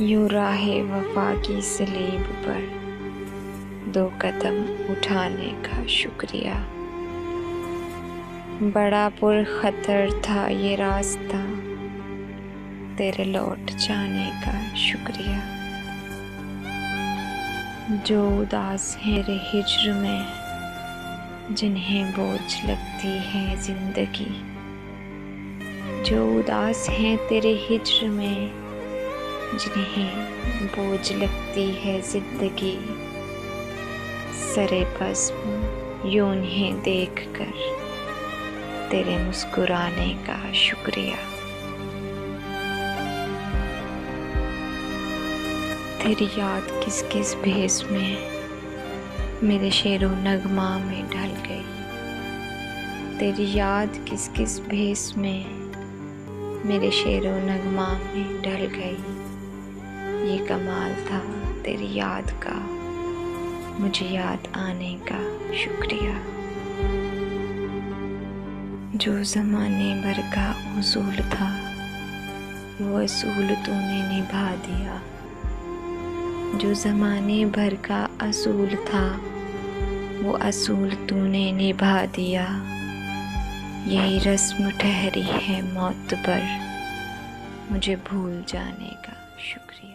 यूं राहे वफा की सलीब पर 2 कदम उठाने का शुक्रिया। बड़ा पुरखतर था ये रास्ता, तेरे लौट जाने का शुक्रिया। जो उदास हैं तेरे हिज्र में, जिन्हें बोझ लगती है जिंदगी। जो उदास हैं तेरे हिज्र में, जिन्हें बोझ लगती है जिंदगी। सरे बज़्म यूं उन्हें देख कर तेरे मुस्कुराने का शुक्रिया। तेरी याद किस किस भेस में मेरे शेरो नगमा में ढल गई। तेरी याद किस किस भेस में मेरे शेरो नगमा में ढल गई। ये कमाल था तेरी याद का, मुझे याद आने का शुक्रिया। जो ज़माने भर का उसूल था, वो असूल तूने निभा दिया। जो ज़माने भर का असूल था, वो असूल तूने निभा दिया। यही रस्म ठहरी है मौत पर, मुझे भूल जाने का शुक्रिया।